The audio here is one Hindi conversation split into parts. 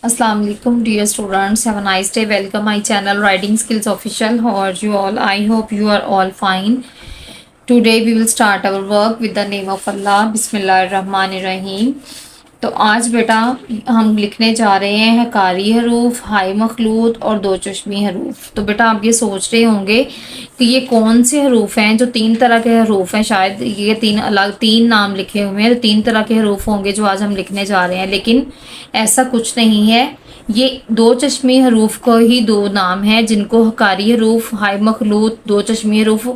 Assalamu alaikum dear students, have a nice day. Welcome my channel Writing Skills Official. How are you all? I hope you are all fine. Today we will start our work with the name of Allah. बिस्मिल्लाहिर्रहमानिर्रहीम। तो आज बेटा हम लिखने जा रहे हैं हकारी हरूफ, हाई मखलूत और दो चश्मी हरूफ। तो बेटा आप ये सोच रहे होंगे कि ये कौन से हरूफ हैं, जो तीन तरह के हरूफ हैं। शायद ये तीन अलग तीन नाम लिखे हुए हैं, तो तीन तरह के हरूफ होंगे जो आज हम लिखने जा रहे हैं, लेकिन ऐसा कुछ नहीं है। ये दो चश्मी हरूफ को ही दो नाम हैं, जिनको हकारी हरूफ, हाई मखलूत, दो चश्मी हरूफ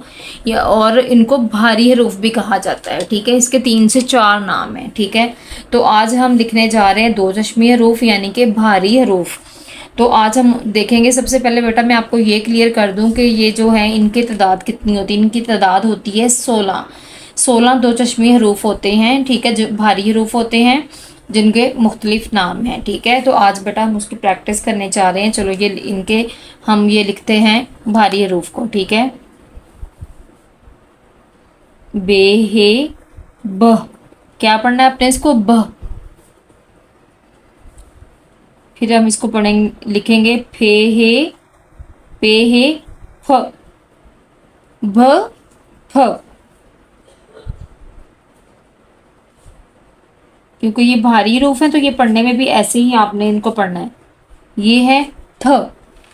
और इनको भारी हरूफ भी कहा जाता है। ठीक है, इसके 3 से 4 नाम हैं। ठीक है, तो आज हम लिखने जा रहे हैं दो चश्मी हरूफ यानी कि भारी हरूफ। तो आज हम देखेंगे, सबसे पहले बेटा मैं आपको ये क्लियर कर दूं कि ये जो है इनकी तादाद कितनी होती है। इनकी तादाद होती है 16 दो चश्मी हरूफ होते हैं। ठीक है, जो भारी हरूफ होते हैं जिनके मुख्तलिफ नाम हैं। ठीक है, तो आज बेटा हम उसकी प्रैक्टिस करने जा रहे हैं। चलो ये इनके हम ये लिखते हैं भारी हरूफ को। ठीक है, बे हे ब, क्या पढ़ना है अपने इसको? ब। फिर हम इसको पढ़ेंगे, लिखेंगे फे हे, पे हे, फ, भ, फ। क्योंकि ये भारी रूफ है तो ये पढ़ने में भी ऐसे ही आपने इनको पढ़ना है। ये है थ,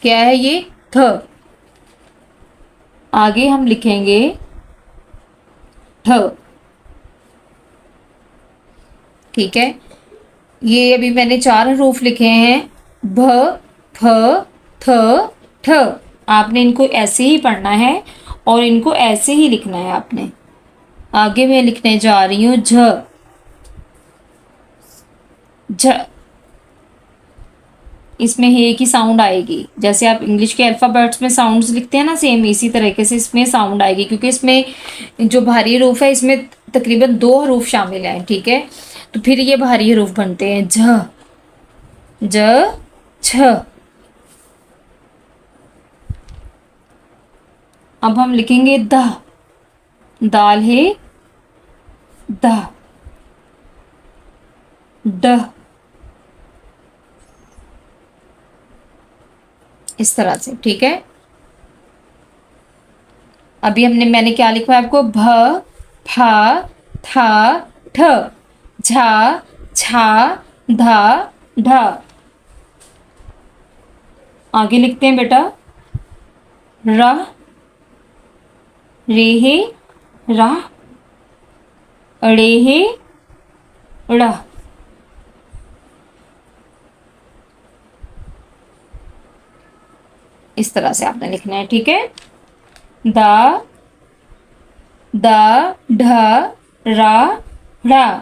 क्या है ये? थ। आगे हम लिखेंगे ठ। ठीक है, ये अभी मैंने 4 हरूफ लिखे हैं, भ, फ, थ, ठ। आपने इनको ऐसे ही पढ़ना है और इनको ऐसे ही लिखना है आपने। आगे मैं लिखने जा रही हूँ झ, झ। इसमें हे की साउंड आएगी, जैसे आप इंग्लिश के अल्फ़ाबेट्स में साउंड्स लिखते हैं ना, सेम इसी तरीके से इसमें साउंड आएगी। क्योंकि इसमें जो भारी हरूफ है इसमें तकरीबन 2 हरूफ शामिल हैं। ठीक है, तो फिर ये भारी हरूफ बनते हैं झ, ज, छ। अब हम लिखेंगे द, दाल है द, ड। इस तरह से। ठीक है, अभी मैंने क्या लिखा है आपको? भ, फ, थ, ठ, झ, छ, ध, ढ। आगे लिखते हैं बेटा र, रे हे रा, अड़े हे ड़। इस तरह से आपने लिखना है। ठीक है, द, ढ, रा, ढ़।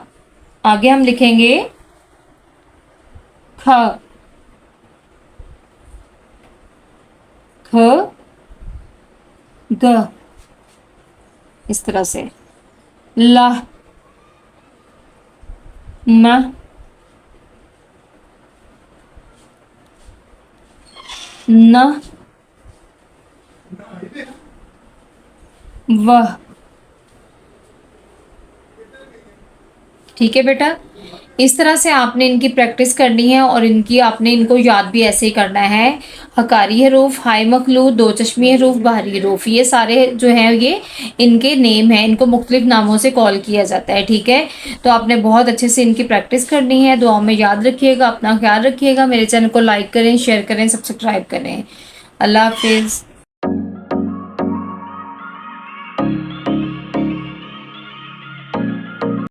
आगे हम लिखेंगे ख, ख, ग। इस तरह से ल, म, न, वह। ठीक है बेटा, इस तरह से आपने इनकी प्रैक्टिस करनी है और आपने इनको याद भी ऐसे ही करना है। हकारी हरूफ, हाई मखलूत, दो चश्मी हरूफ, भारी हरूफ, ये सारे जो हैं ये इनके नेम हैं। इनको मुख्तलिफ नामों से कॉल किया जाता है। ठीक है, तो आपने बहुत अच्छे से इनकी प्रैक्टिस करनी है। दुआओं में याद रखिएगा, अपना ख्याल रखिएगा। मेरे चैनल को लाइक करें, शेयर करें, सब्सक्राइब करें। अल्लाह हाफिज़।